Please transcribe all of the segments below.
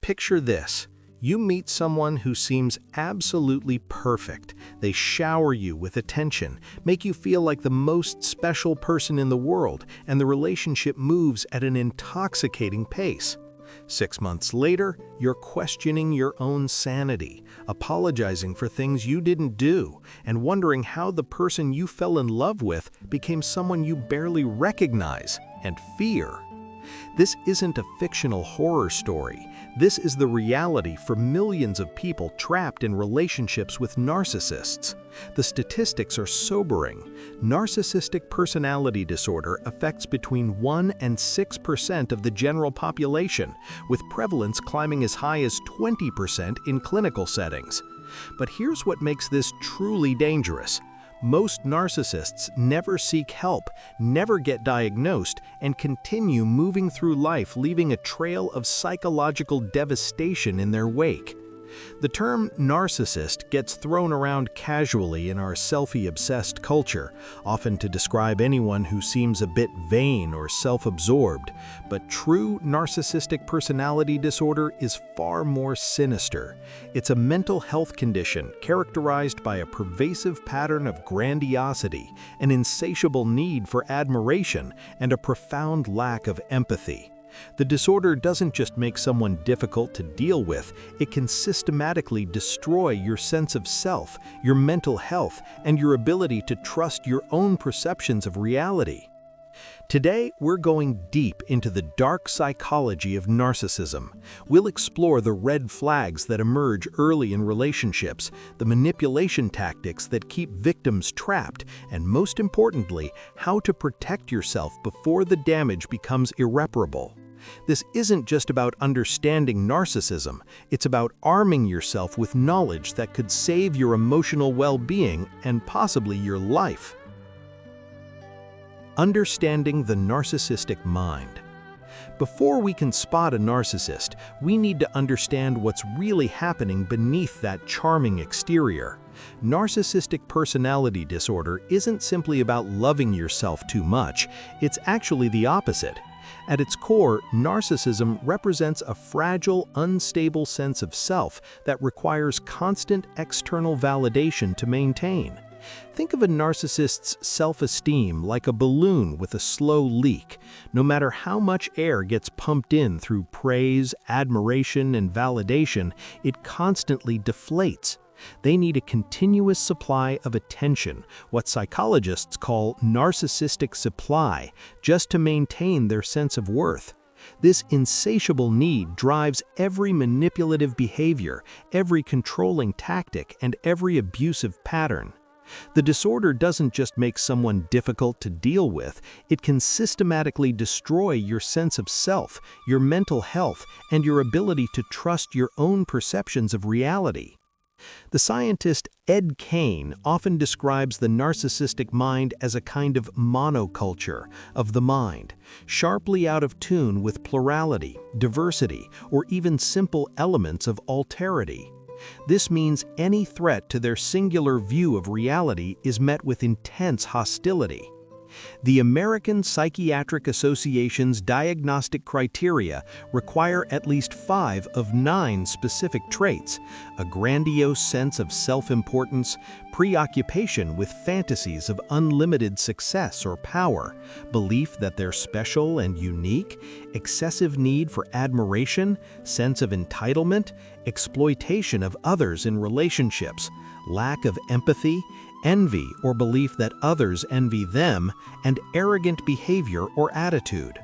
Picture this. You meet someone who seems absolutely perfect. They shower you with attention, make you feel like the most special person in the world, and the relationship moves at an intoxicating pace. 6 months later, you're questioning your own sanity, apologizing for things you didn't do, and wondering how the person you fell in love with became someone you barely recognize and fear. This isn't a fictional horror story. This is the reality for millions of people trapped in relationships with narcissists. The statistics are sobering. Narcissistic personality disorder affects between 1 and 6% of the general population, with prevalence climbing as high as 20% in clinical settings. But here's what makes this truly dangerous. Most narcissists never seek help, never get diagnosed, and continue moving through life leaving a trail of psychological devastation in their wake. The term narcissist gets thrown around casually in our selfie-obsessed culture, often to describe anyone who seems a bit vain or self-absorbed. But true narcissistic personality disorder is far more sinister. It's a mental health condition characterized by a pervasive pattern of grandiosity, an insatiable need for admiration, and a profound lack of empathy. The disorder doesn't just make someone difficult to deal with, it can systematically destroy your sense of self, your mental health, and your ability to trust your own perceptions of reality. Today, we're going deep into the dark psychology of narcissism. We'll explore the red flags that emerge early in relationships, the manipulation tactics that keep victims trapped, and most importantly, how to protect yourself before the damage becomes irreparable. This isn't just about understanding narcissism, it's about arming yourself with knowledge that could save your emotional well-being and possibly your life. Understanding the narcissistic mind. Before we can spot a narcissist, we need to understand what's really happening beneath that charming exterior. Narcissistic personality disorder isn't simply about loving yourself too much, it's actually the opposite. At its core, narcissism represents a fragile, unstable sense of self that requires constant external validation to maintain. Think of a narcissist's self-esteem like a balloon with a slow leak. No matter how much air gets pumped in through praise, admiration, and validation, it constantly deflates. They need a continuous supply of attention, what psychologists call narcissistic supply, just to maintain their sense of worth. This insatiable need drives every manipulative behavior, every controlling tactic, and every abusive pattern. The disorder doesn't just make someone difficult to deal with, it can systematically destroy your sense of self, your mental health, and your ability to trust your own perceptions of reality. The scientist Ed Kane often describes the narcissistic mind as a kind of monoculture of the mind, sharply out of tune with plurality, diversity, or even simple elements of alterity. This means any threat to their singular view of reality is met with intense hostility. The American Psychiatric Association's diagnostic criteria require at least 5 of 9 specific traits: a grandiose sense of self-importance, preoccupation with fantasies of unlimited success or power, belief that they're special and unique, excessive need for admiration, sense of entitlement, exploitation of others in relationships, lack of empathy, envy or belief that others envy them, and arrogant behavior or attitude.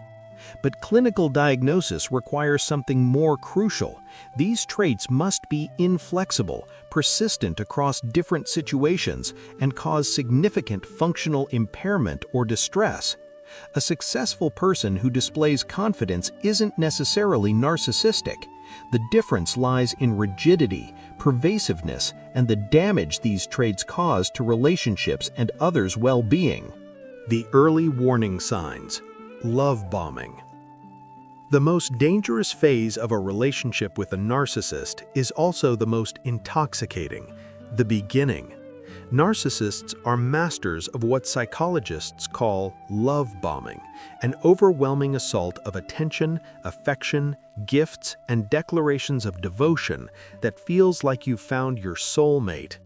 But clinical diagnosis requires something more crucial. These traits must be inflexible, persistent across different situations, and cause significant functional impairment or distress. A successful person who displays confidence isn't necessarily narcissistic. The difference lies in rigidity, pervasiveness, and the damage these traits cause to relationships and others' well-being. The early warning signs. Love bombing. The most dangerous phase of a relationship with a narcissist is also the most intoxicating, the beginning. Narcissists are masters of what psychologists call love bombing, an overwhelming assault of attention, affection, gifts, and declarations of devotion that feels like you've found your soulmate.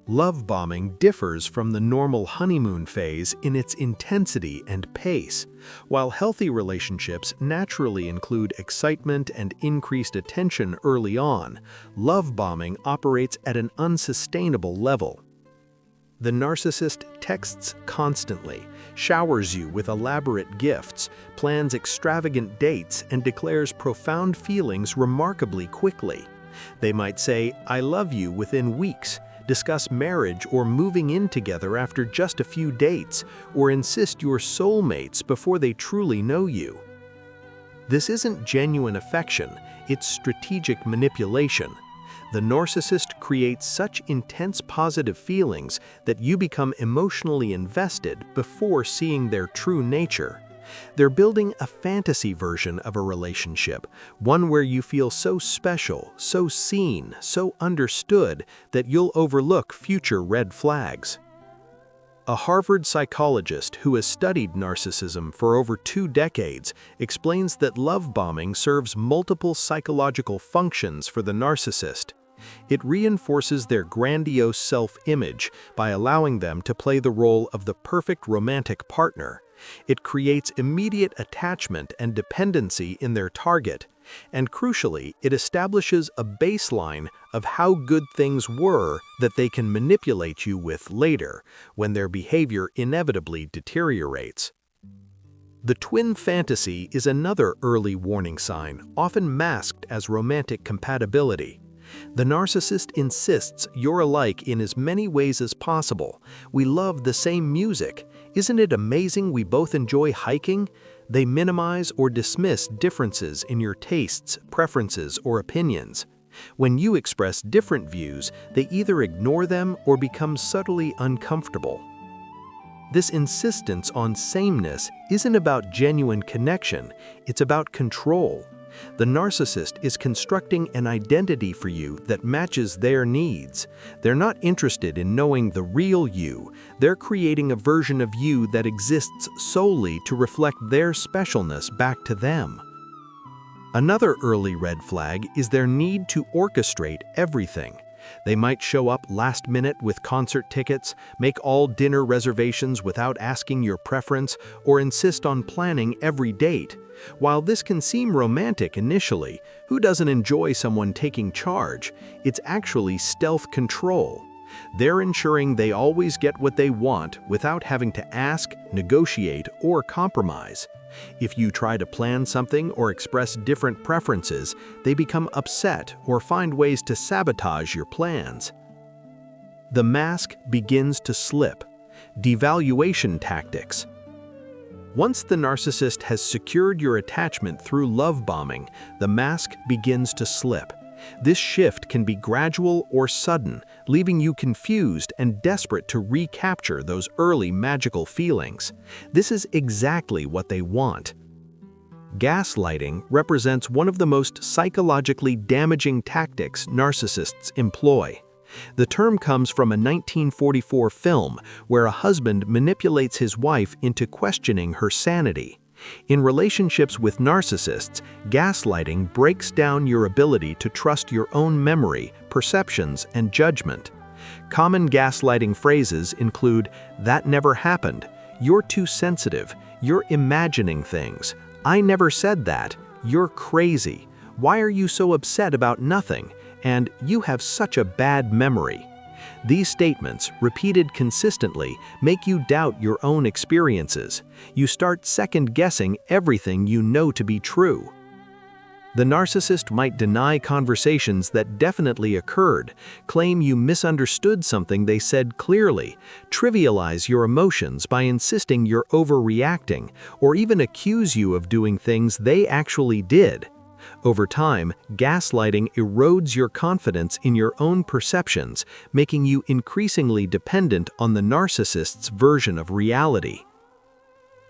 Love bombing differs from the normal honeymoon phase in its intensity and pace. While healthy relationships naturally include excitement and increased attention early on, love bombing operates at an unsustainable level. The narcissist texts constantly, showers you with elaborate gifts, plans extravagant dates, and declares profound feelings remarkably quickly. They might say, "I love you" within weeks, discuss marriage or moving in together after just a few dates, or insist you're soulmates before they truly know you. This isn't genuine affection, it's strategic manipulation. The narcissist creates such intense positive feelings that you become emotionally invested before seeing their true nature. They're building a fantasy version of a relationship, one where you feel so special, so seen, so understood that you'll overlook future red flags. A Harvard psychologist who has studied narcissism for over 2 decades explains that love bombing serves multiple psychological functions for the narcissist. It reinforces their grandiose self-image by allowing them to play the role of the perfect romantic partner. It creates immediate attachment and dependency in their target, and crucially, it establishes a baseline of how good things were that they can manipulate you with later, when their behavior inevitably deteriorates. The twin fantasy is another early warning sign, often masked as romantic compatibility. The narcissist insists you're alike in as many ways as possible. "We love the same music. Isn't it amazing we both enjoy hiking?" They minimize or dismiss differences in your tastes, preferences, or opinions. When you express different views, they either ignore them or become subtly uncomfortable. This insistence on sameness isn't about genuine connection, it's about control. The narcissist is constructing an identity for you that matches their needs. They're not interested in knowing the real you. They're creating a version of you that exists solely to reflect their specialness back to them. Another early red flag is their need to orchestrate everything. They might show up last minute with concert tickets, make all dinner reservations without asking your preference, or insist on planning every date. While this can seem romantic initially, who doesn't enjoy someone taking charge? It's actually stealth control. They're ensuring they always get what they want without having to ask, negotiate, or compromise. If you try to plan something or express different preferences, they become upset or find ways to sabotage your plans. The mask begins to slip. Devaluation tactics. Once the narcissist has secured your attachment through love bombing, the mask begins to slip. This shift can be gradual or sudden, leaving you confused and desperate to recapture those early magical feelings. This is exactly what they want. Gaslighting represents one of the most psychologically damaging tactics narcissists employ. The term comes from a 1944 film where a husband manipulates his wife into questioning her sanity. In relationships with narcissists, gaslighting breaks down your ability to trust your own memory, perceptions, and judgment. Common gaslighting phrases include, "That never happened," "You're too sensitive," "You're imagining things," "I never said that," "You're crazy," "Why are you so upset about nothing?" and "You have such a bad memory." These statements, repeated consistently, make you doubt your own experiences. You start second-guessing everything you know to be true. The narcissist might deny conversations that definitely occurred, claim you misunderstood something they said clearly, trivialize your emotions by insisting you're overreacting, or even accuse you of doing things they actually did. Over time, gaslighting erodes your confidence in your own perceptions, making you increasingly dependent on the narcissist's version of reality.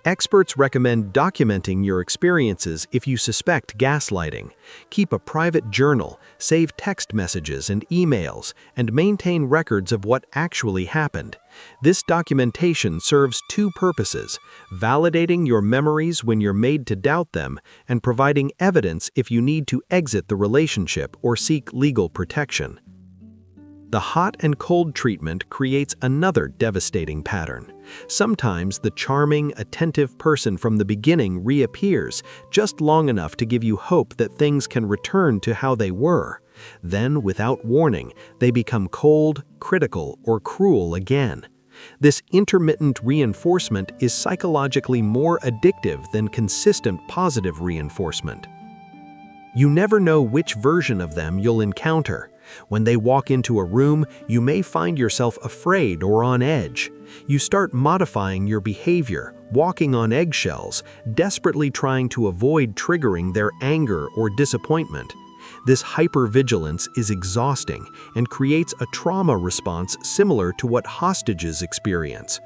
Experts recommend documenting your experiences if you suspect gaslighting. Keep a private journal, save text messages and emails, and maintain records of what actually happened. This documentation serves two purposes: validating your memories when you're made to doubt them, and providing evidence if you need to exit the relationship or seek legal protection. The hot and cold treatment creates another devastating pattern. Sometimes the charming, attentive person from the beginning reappears just long enough to give you hope that things can return to how they were. Then, without warning, they become cold, critical, or cruel again. This intermittent reinforcement is psychologically more addictive than consistent positive reinforcement. You never know which version of them you'll encounter. When they walk into a room, you may find yourself afraid or on edge. You start modifying your behavior, walking on eggshells, desperately trying to avoid triggering their anger or disappointment. This hypervigilance is exhausting and creates a trauma response similar to what hostages experience.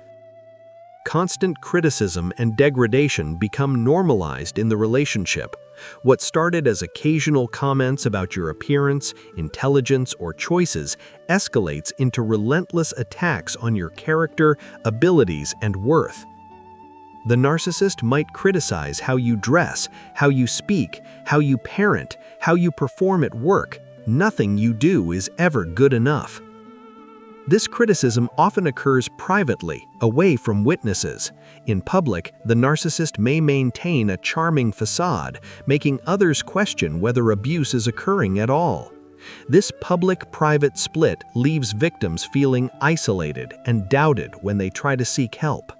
Constant criticism and degradation become normalized in the relationship. What started as occasional comments about your appearance, intelligence, or choices escalates into relentless attacks on your character, abilities, and worth. The narcissist might criticize how you dress, how you speak, how you parent, how you perform at work. Nothing you do is ever good enough. This criticism often occurs privately, away from witnesses. In public, the narcissist may maintain a charming facade, making others question whether abuse is occurring at all. This public-private split leaves victims feeling isolated and doubted when they try to seek help.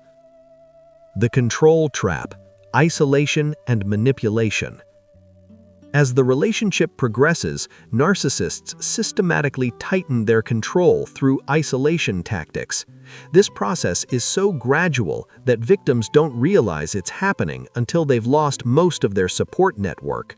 The control trap: isolation and manipulation. As the relationship progresses, narcissists systematically tighten their control through isolation tactics. This process is so gradual that victims don't realize it's happening until they've lost most of their support network.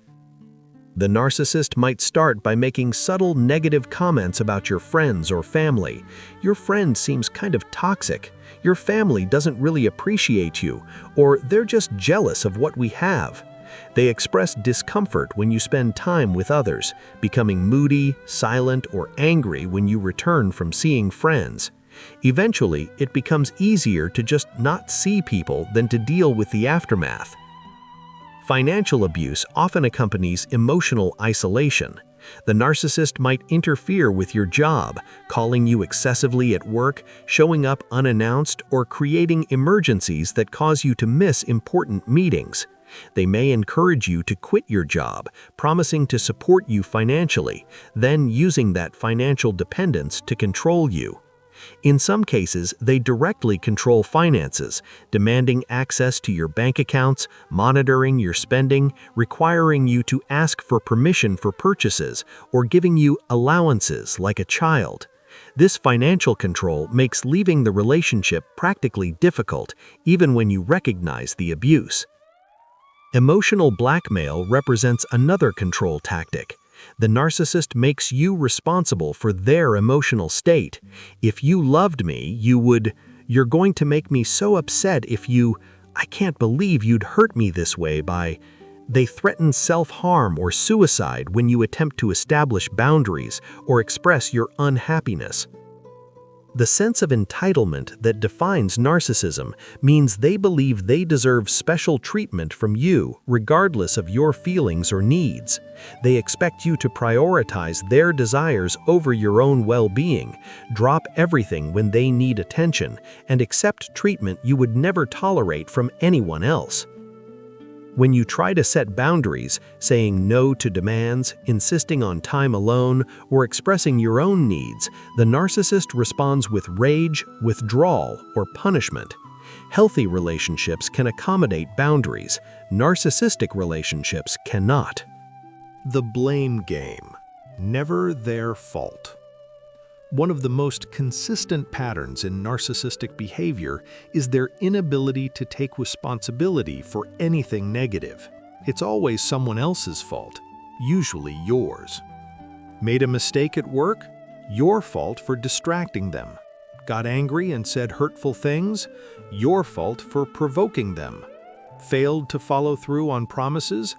The narcissist might start by making subtle negative comments about your friends or family. Your friend seems kind of toxic. Your family doesn't really appreciate you, or they're just jealous of what we have. They express discomfort when you spend time with others, becoming moody, silent, or angry when you return from seeing friends. Eventually, it becomes easier to just not see people than to deal with the aftermath. Financial abuse often accompanies emotional isolation. The narcissist might interfere with your job, calling you excessively at work, showing up unannounced, or creating emergencies that cause you to miss important meetings. They may encourage you to quit your job, promising to support you financially, then using that financial dependence to control you. In some cases, they directly control finances, demanding access to your bank accounts, monitoring your spending, requiring you to ask for permission for purchases, or giving you allowances like a child. This financial control makes leaving the relationship practically difficult, even when you recognize the abuse. Emotional blackmail represents another control tactic. The narcissist makes you responsible for their emotional state. If you loved me, you're going to make me so upset if I can't believe you'd hurt me this way by. They threaten self-harm or suicide when you attempt to establish boundaries or express your unhappiness. The sense of entitlement that defines narcissism means they believe they deserve special treatment from you, regardless of your feelings or needs. They expect you to prioritize their desires over your own well-being, drop everything when they need attention, and accept treatment you would never tolerate from anyone else. When you try to set boundaries, saying no to demands, insisting on time alone, or expressing your own needs, the narcissist responds with rage, withdrawal, or punishment. Healthy relationships can accommodate boundaries. Narcissistic relationships cannot. The blame game. Never their fault. One of the most consistent patterns in narcissistic behavior is their inability to take responsibility for anything negative. It's always someone else's fault, usually yours. Made a mistake at work? Your fault for distracting them. Got angry and said hurtful things? Your fault for provoking them. Failed to follow through on promises?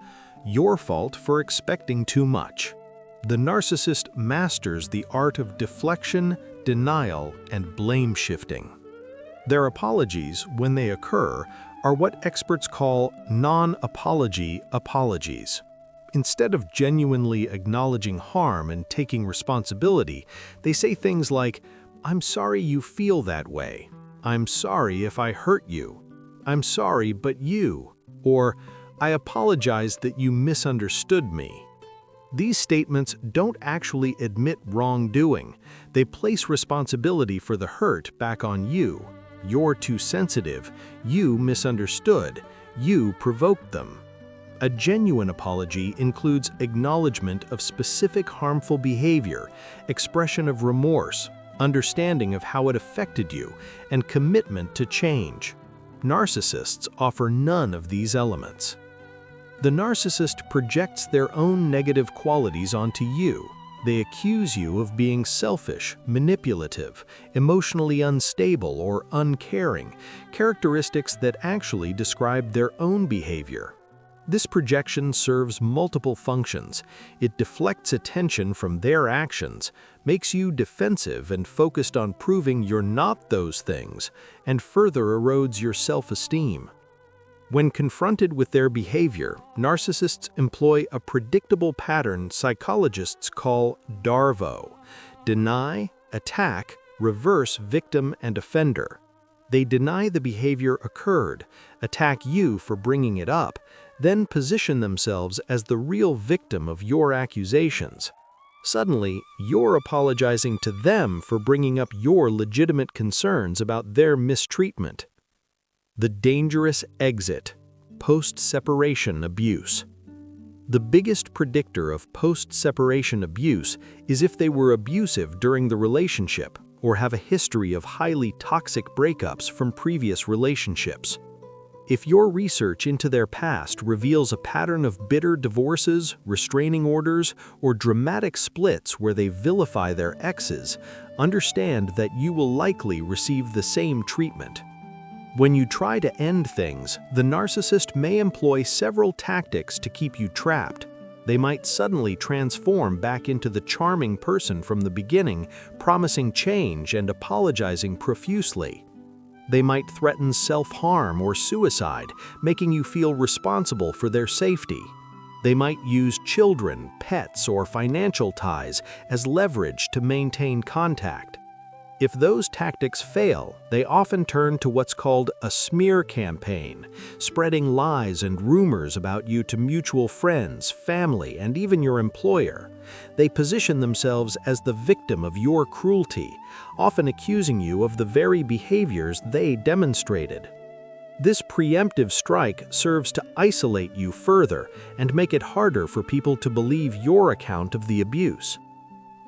Your fault for expecting too much. The narcissist masters the art of deflection, denial, and blame shifting. Their apologies, when they occur, are what experts call non-apology apologies. Instead of genuinely acknowledging harm and taking responsibility, they say things like, "I'm sorry you feel that way. I'm sorry if I hurt you. I'm sorry, but you," or "I apologize that you misunderstood me." These statements don't actually admit wrongdoing. They place responsibility for the hurt back on you. You're too sensitive. You misunderstood. You provoked them. A genuine apology includes acknowledgement of specific harmful behavior, expression of remorse, understanding of how it affected you, and commitment to change. Narcissists offer none of these elements. The narcissist projects their own negative qualities onto you. They accuse you of being selfish, manipulative, emotionally unstable, or uncaring, characteristics that actually describe their own behavior. This projection serves multiple functions. It deflects attention from their actions, makes you defensive and focused on proving you're not those things, and further erodes your self-esteem. When confronted with their behavior, narcissists employ a predictable pattern psychologists call DARVO: deny, attack, reverse victim and offender. They deny the behavior occurred, attack you for bringing it up, then position themselves as the real victim of your accusations. Suddenly, you're apologizing to them for bringing up your legitimate concerns about their mistreatment. The dangerous exit: post-separation abuse. The biggest predictor of post-separation abuse is if they were abusive during the relationship or have a history of highly toxic breakups from previous relationships. If your research into their past reveals a pattern of bitter divorces, restraining orders, or dramatic splits where they vilify their exes, understand that you will likely receive the same treatment. When you try to end things, the narcissist may employ several tactics to keep you trapped. They might suddenly transform back into the charming person from the beginning, promising change and apologizing profusely. They might threaten self-harm or suicide, making you feel responsible for their safety. They might use children, pets, or financial ties as leverage to maintain contact. If those tactics fail, they often turn to what's called a smear campaign, spreading lies and rumors about you to mutual friends, family, and even your employer. They position themselves as the victim of your cruelty, often accusing you of the very behaviors they demonstrated. This preemptive strike serves to isolate you further and make it harder for people to believe your account of the abuse.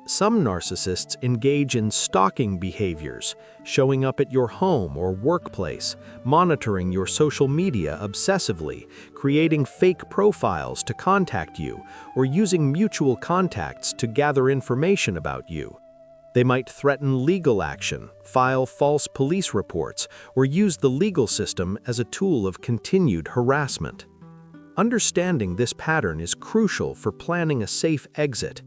Some narcissists engage in stalking behaviors, showing up at your home or workplace, monitoring your social media obsessively, creating fake profiles to contact you, or using mutual contacts to gather information about you. They might threaten legal action, file false police reports, or use the legal system as a tool of continued harassment. Understanding this pattern is crucial for planning a safe exit.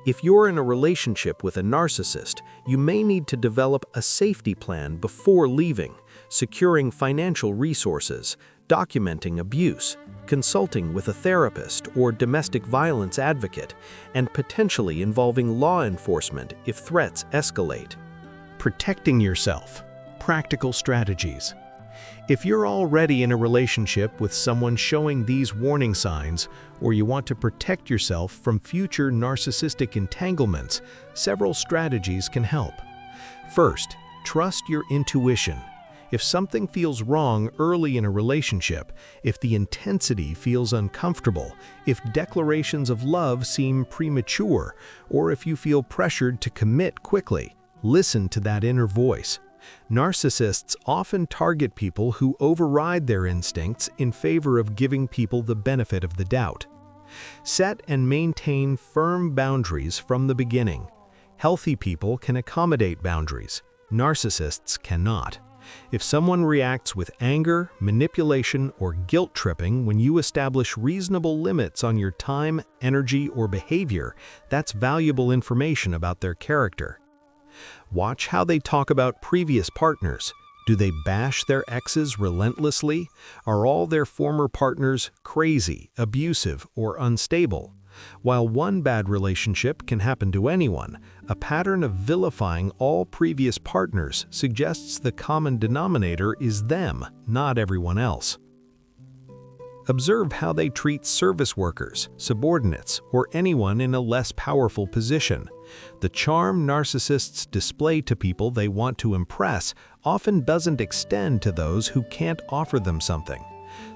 If you're in a relationship with a narcissist, you may need to develop a safety plan before leaving, securing financial resources, documenting abuse, consulting with a therapist or domestic violence advocate, and potentially involving law enforcement if threats escalate. Protecting yourself. Practical strategies. If you're already in a relationship with someone showing these warning signs, or you want to protect yourself from future narcissistic entanglements, several strategies can help. First, trust your intuition. If something feels wrong early in a relationship, if the intensity feels uncomfortable, if declarations of love seem premature, or if you feel pressured to commit quickly, listen to that inner voice. Narcissists often target people who override their instincts in favor of giving people the benefit of the doubt. Set and maintain firm boundaries from the beginning. Healthy people can accommodate boundaries. Narcissists cannot. If someone reacts with anger, manipulation, or guilt tripping when you establish reasonable limits on your time, energy, or behavior, that's valuable information about their character. Watch how they talk about previous partners. Do they bash their exes relentlessly? Are all their former partners crazy, abusive, or unstable? While one bad relationship can happen to anyone, a pattern of vilifying all previous partners suggests the common denominator is them, not everyone else. Observe how they treat service workers, subordinates, or anyone in a less powerful position. The charm narcissists display to people they want to impress often doesn't extend to those who can't offer them something.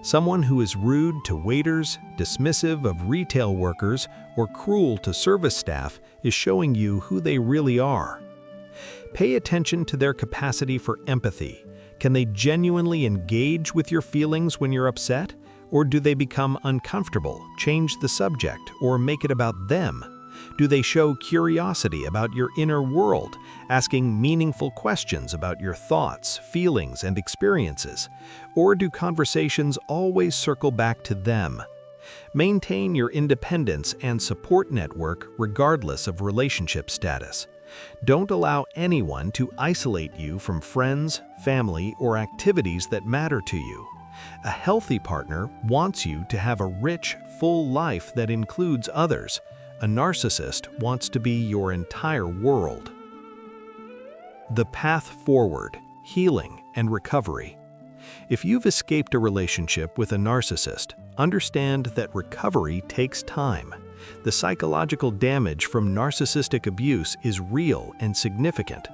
Someone who is rude to waiters, dismissive of retail workers, or cruel to service staff is showing you who they really are. Pay attention to their capacity for empathy. Can they genuinely engage with your feelings when you're upset? Or do they become uncomfortable, change the subject, or make it about them? Do they show curiosity about your inner world, asking meaningful questions about your thoughts, feelings, and experiences? Or do conversations always circle back to them? Maintain your independence and support network regardless of relationship status. Don't allow anyone to isolate you from friends, family, or activities that matter to you. A healthy partner wants you to have a rich, full life that includes others. A narcissist wants to be your entire world. The path forward, healing, and recovery. If you've escaped a relationship with a narcissist, understand that recovery takes time. The psychological damage from narcissistic abuse is real and significant.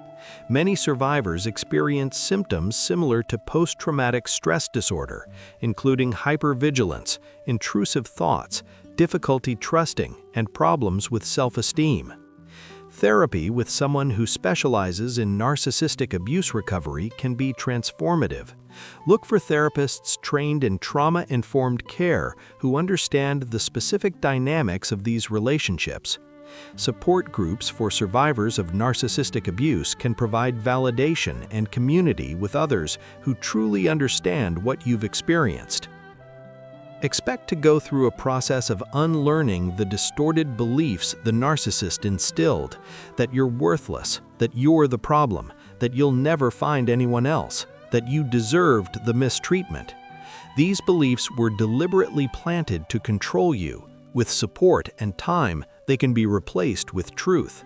Many survivors experience symptoms similar to post-traumatic stress disorder, including hypervigilance, intrusive thoughts, difficulty trusting, and problems with self-esteem. Therapy with someone who specializes in narcissistic abuse recovery can be transformative. Look for therapists trained in trauma-informed care who understand the specific dynamics of these relationships. Support groups for survivors of narcissistic abuse can provide validation and community with others who truly understand what you've experienced. Expect to go through a process of unlearning the distorted beliefs the narcissist instilled, that you're worthless, that you're the problem, that you'll never find anyone else, that you deserved the mistreatment. These beliefs were deliberately planted to control you. With support and time, they can be replaced with truth.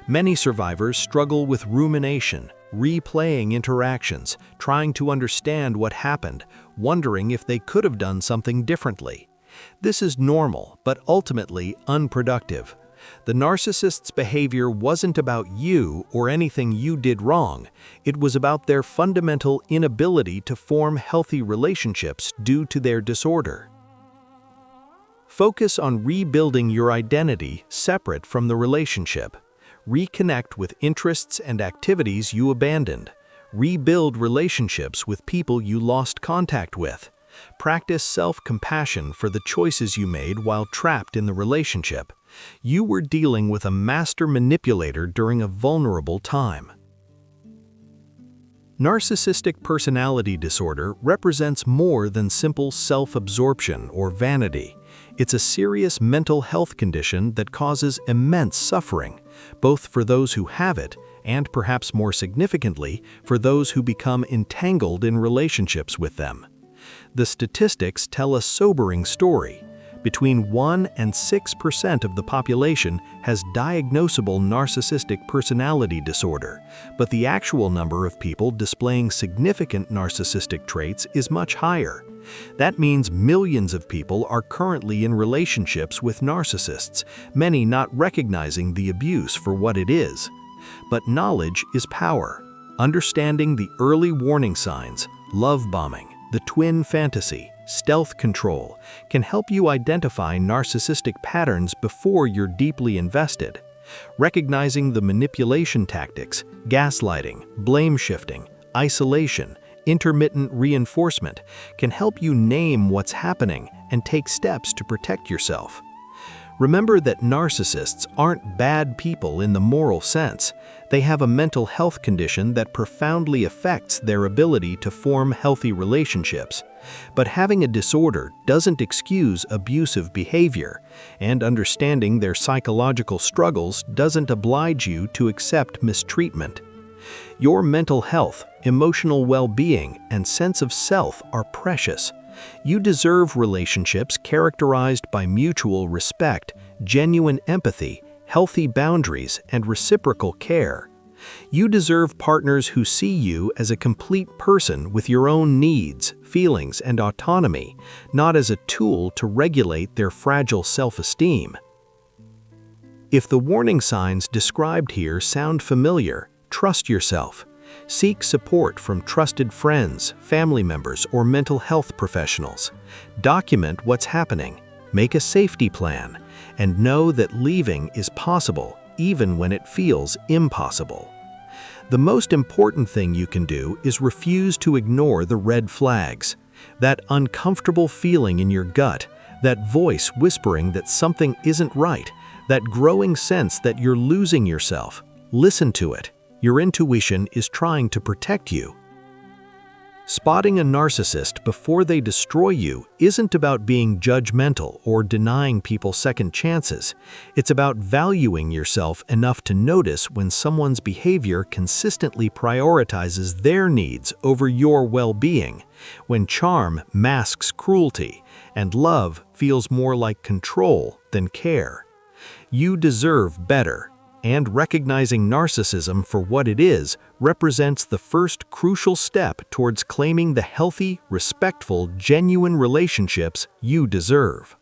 Many survivors struggle with rumination, replaying interactions, trying to understand what happened, wondering if they could have done something differently. This is normal, but ultimately unproductive. The narcissist's behavior wasn't about you or anything you did wrong. It was about their fundamental inability to form healthy relationships due to their disorder. Focus on rebuilding your identity separate from the relationship. Reconnect with interests and activities you abandoned. Rebuild relationships with people you lost contact with. Practice self-compassion for the choices you made while trapped in the relationship. You were dealing with a master manipulator during a vulnerable time. Narcissistic personality disorder represents more than simple self-absorption or vanity. It's a serious mental health condition that causes immense suffering, both for those who have it and, perhaps more significantly, for those who become entangled in relationships with them. The statistics tell a sobering story. Between 1% and 6% of the population has diagnosable narcissistic personality disorder, but the actual number of people displaying significant narcissistic traits is much higher. That means millions of people are currently in relationships with narcissists, many not recognizing the abuse for what it is. But knowledge is power. Understanding the early warning signs, love bombing, the twin fantasy, stealth control, can help you identify narcissistic patterns before you're deeply invested. Recognizing the manipulation tactics, gaslighting, blame shifting, isolation, intermittent reinforcement can help you name what's happening and take steps to protect yourself. Remember that narcissists aren't bad people in the moral sense. They have a mental health condition that profoundly affects their ability to form healthy relationships. But having a disorder doesn't excuse abusive behavior, and understanding their psychological struggles doesn't oblige you to accept mistreatment. Your mental health, emotional well-being, and sense of self are precious. You deserve relationships characterized by mutual respect, genuine empathy, healthy boundaries, and reciprocal care. You deserve partners who see you as a complete person with your own needs, feelings, and autonomy, not as a tool to regulate their fragile self-esteem. If the warning signs described here sound familiar, trust yourself. Seek support from trusted friends, family members, or mental health professionals. Document what's happening, make a safety plan, and know that leaving is possible even when it feels impossible. The most important thing you can do is refuse to ignore the red flags. That uncomfortable feeling in your gut, that voice whispering that something isn't right, that growing sense that you're losing yourself. Listen to it. Your intuition is trying to protect you. Spotting a narcissist before they destroy you isn't about being judgmental or denying people second chances. It's about valuing yourself enough to notice when someone's behavior consistently prioritizes their needs over your well-being, when charm masks cruelty, and love feels more like control than care. You deserve better. And recognizing narcissism for what it is represents the first crucial step towards claiming the healthy, respectful, genuine relationships you deserve.